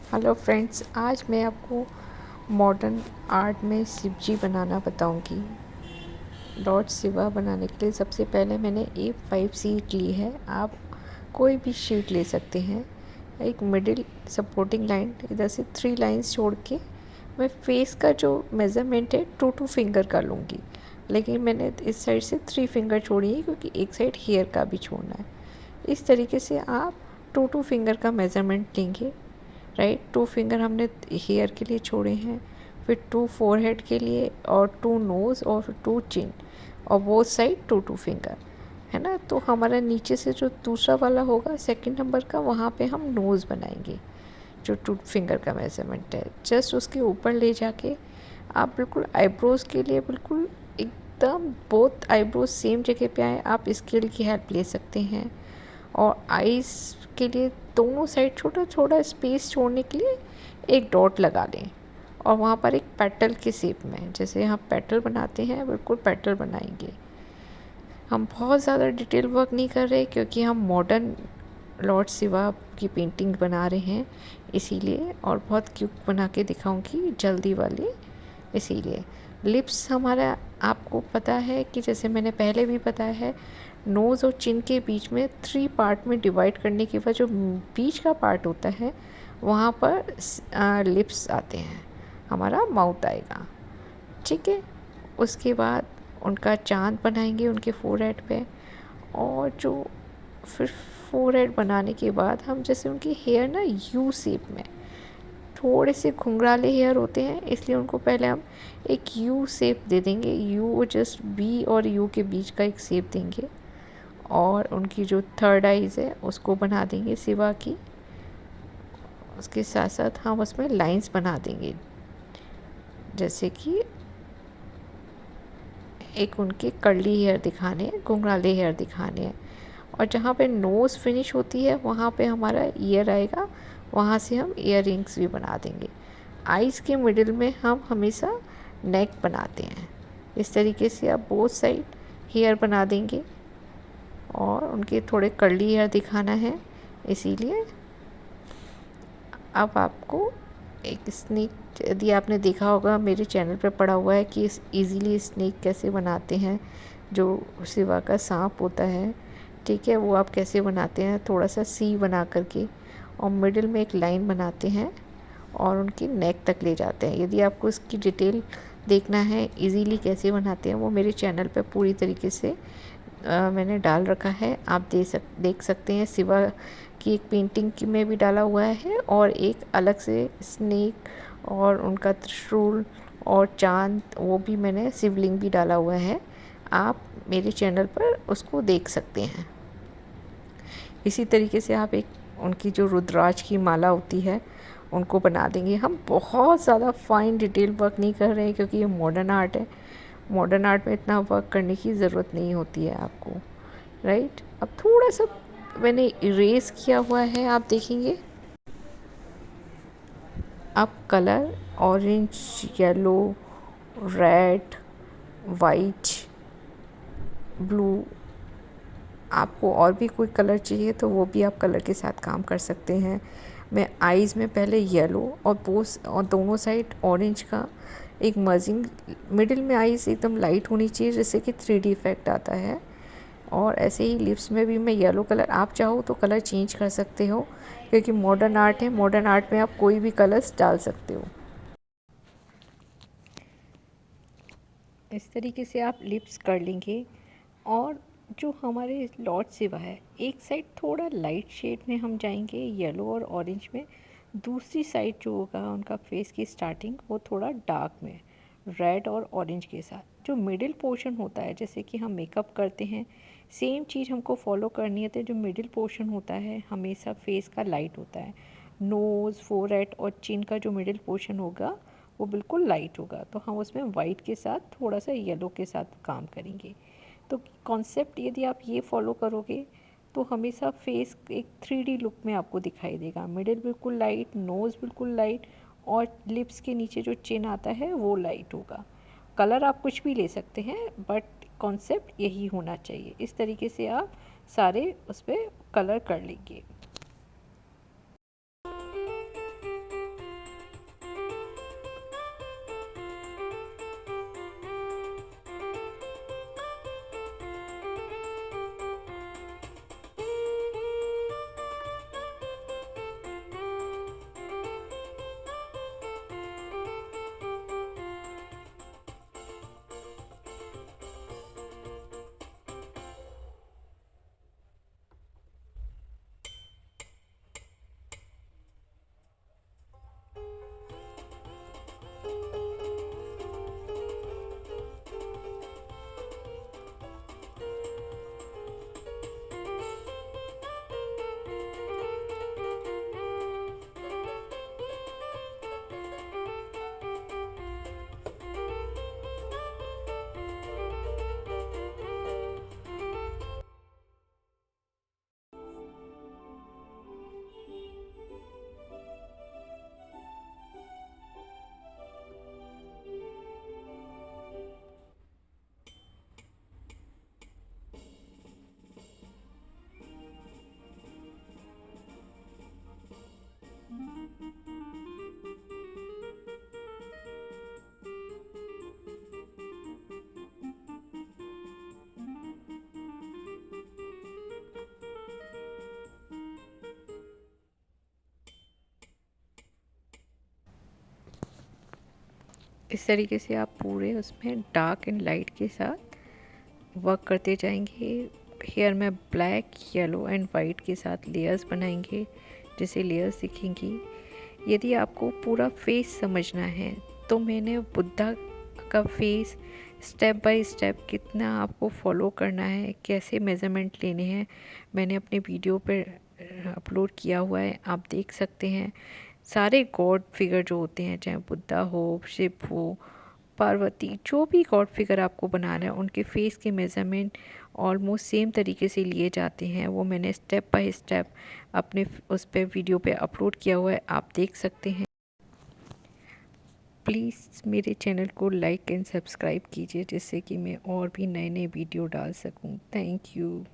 Hello friends, आज मैं आपको मॉडर्न आर्ट में शिवजी बनाना बताऊंगी। लॉर्ड शिवा बनाने के लिए सबसे पहले मैंने A5 शीट ली है। आप कोई भी शीट ले सकते हैं। एक मिडिल सपोर्टिंग लाइन, इधर से 3 लाइंस छोड़ के मैं फेस का जो मेज़रमेंट है 2 फिंगर का लूँगी, लेकिन मैंने इस साइड से 3 फिंगर छोड़ी है क्योंकि एक साइड हेयर का भी छोड़ना है। इस तरीके से आप 2 फिंगर का मेज़रमेंट लेंगे। राइट, 2 फिंगर हमने हेयर के लिए छोड़े हैं, फिर 2 फोरहेड के लिए और 2 नोज़ और फिर 2 चिन, और बोथ साइड 2 फिंगर, है ना। तो हमारा नीचे से जो दूसरा वाला होगा सेकंड नंबर का, वहाँ पे हम नोज़ बनाएंगे। जो 2 फिंगर का मेज़रमेंट है, जस्ट उसके ऊपर ले जाके आप बिल्कुल आईब्रोज़ के लिए बिल्कुल एकदम बोथ आईब्रोज सेम जगह पे आए, आप स्केल की हेल्प ले सकते हैं। और आईज़ के लिए दोनों साइड छोटा छोटा स्पेस छोड़ने के लिए एक डॉट लगा लें, और वहाँ पर एक पेटल के शेप में, जैसे हम पेटल बनाते हैं बिल्कुल पेटल बनाएंगे। हम बहुत ज़्यादा डिटेल वर्क नहीं कर रहे क्योंकि हम मॉडर्न लॉर्ड शिवा की पेंटिंग बना रहे हैं इसीलिए, और बहुत क्यूट बना के दिखाऊंगी जल्दी वाली इसीलिए। लिप्स हमारा आपको पता है कि जैसे मैंने पहले भी बताया है, नोज़ और चिन के बीच में 3 पार्ट में डिवाइड करने के बाद जो बीच का पार्ट होता है वहाँ पर लिप्स आते हैं, हमारा माउथ आएगा। ठीक है, उसके बाद उनका चाँद बनाएंगे उनके फोरहेड पे, और जो फिर फोरहेड बनाने के बाद हम जैसे उनकी हेयर ना यू शेप में, थोड़े से घुंघराले हेयर होते हैं इसलिए उनको पहले हम एक यू शेप दे देंगे। यू जस्ट बी और यू के बीच का एक शेप देंगे, और उनकी जो थर्ड आइज़ है उसको बना देंगे शिवा की। उसके साथ साथ हम उसमें लाइंस बना देंगे, जैसे कि एक उनके कर्ली हेयर दिखाने हैं, घुंघराले हेयर दिखाने हैं। और जहाँ पे नोज़ फिनिश होती है वहाँ पे हमारा ईयर आएगा, वहाँ से हम ईयर रिंग्स भी बना देंगे। आइज़ के मिडिल में हम हमेशा नेक बनाते हैं। इस तरीके से आप बोथ साइड हेयर बना देंगे, और उनके थोड़े कर्ली हेयर दिखाना है इसीलिए। अब आपको एक स्नेक, यदि आपने देखा होगा मेरे चैनल पर पड़ा हुआ है कि इजीली स्नेक कैसे बनाते हैं, जो शिवा का सांप होता है, ठीक है, वो आप कैसे बनाते हैं। थोड़ा सा सी बना करके और मिडिल में एक लाइन बनाते हैं और उनकी नेक तक ले जाते हैं। यदि आपको इसकी डिटेल देखना है इजीली कैसे बनाते हैं, वो मेरे चैनल पे पूरी तरीके से मैंने डाल रखा है, आप देख सकते हैं। शिवा की एक पेंटिंग की में भी डाला हुआ है, और एक अलग से स्नेक और उनका त्रिशूल और चाँद, वो भी मैंने शिवलिंग भी डाला हुआ है, आप मेरे चैनल पर उसको देख सकते हैं। इसी तरीके से आप एक उनकी जो रुद्राक्ष की माला होती है उनको बना देंगे। हम बहुत ज़्यादा फाइन डिटेल वर्क नहीं कर रहे हैं क्योंकि ये मॉडर्न आर्ट है। मॉडर्न आर्ट में इतना वर्क करने की ज़रूरत नहीं होती है आपको, राइट। अब थोड़ा सा मैंने इरेज किया हुआ है, आप देखेंगे। अब colour orange, yellow, red, white, blue, आपको और भी कोई कलर चाहिए तो वो भी आप कलर के साथ काम कर सकते हैं। मैं आइज़ में पहले येलो और बोस और दोनों साइड ऑरेंज का एक मर्जिंग, मिडिल में आइज़ एकदम लाइट होनी चाहिए जिससे कि 3D इफ़ेक्ट आता है। और ऐसे ही लिप्स में भी मैं येलो कलर, आप चाहो तो कलर चेंज कर सकते हो क्योंकि मॉडर्न आर्ट है, मॉडर्न आर्ट में आप कोई भी कलर्स डाल सकते हो। इस तरीके से आप लिप्स कर लेंगे। और जो हमारे लॉर्ड शिवा है, एक साइड थोड़ा लाइट शेड में हम जाएंगे येलो और ऑरेंज में, दूसरी साइड जो होगा उनका फेस की स्टार्टिंग वो थोड़ा डार्क में रेड और ऑरेंज के साथ। जो मिडिल पोर्शन होता है, जैसे कि हम मेकअप करते हैं सेम चीज़ हमको फॉलो करनी है, तो जो मिडिल पोर्शन होता है हमेशा फेस का लाइट होता है। नोज़, फोरहेड और चिन का जो मिडिल पोर्शन होगा वो बिल्कुल लाइट होगा, तो हम उसमें वाइट के साथ थोड़ा सा येलो के साथ काम करेंगे। तो कॉन्सेप्ट यदि आप ये फॉलो करोगे तो हमेशा फेस एक 3D लुक में आपको दिखाई देगा। मिडिल बिल्कुल लाइट, नोज़ बिल्कुल लाइट, और लिप्स के नीचे जो चिन आता है वो लाइट होगा। कलर आप कुछ भी ले सकते हैं बट कॉन्सेप्ट यही होना चाहिए। इस तरीके से आप सारे उस पर कलर कर लेंगे। इस तरीके से आप पूरे उसमें डार्क एंड लाइट के साथ वर्क करते जाएंगे। हेयर में ब्लैक, येलो एंड वाइट के साथ लेयर्स बनाएंगे, जैसे लेयर्स दिखेंगी। यदि आपको पूरा फेस समझना है तो मैंने बुद्धा का फेस स्टेप बाय स्टेप कितना आपको फॉलो करना है, कैसे मेज़रमेंट लेने हैं, मैंने अपने वीडियो पर अपलोड किया हुआ है, आप देख सकते हैं। सारे गॉड फिगर जो होते हैं, चाहे बुद्धा हो, शिव हो, पार्वती, जो भी गॉड फिगर आपको बनाना है, उनके फेस के मेज़रमेंट ऑलमोस्ट सेम तरीके से लिए जाते हैं। वो मैंने स्टेप बाय स्टेप अपने उस पे वीडियो पे अपलोड किया हुआ है, आप देख सकते हैं। प्लीज़ मेरे चैनल को लाइक एंड सब्सक्राइब कीजिए, जिससे कि मैं और भी नए नए वीडियो डाल सकूं। Thank you.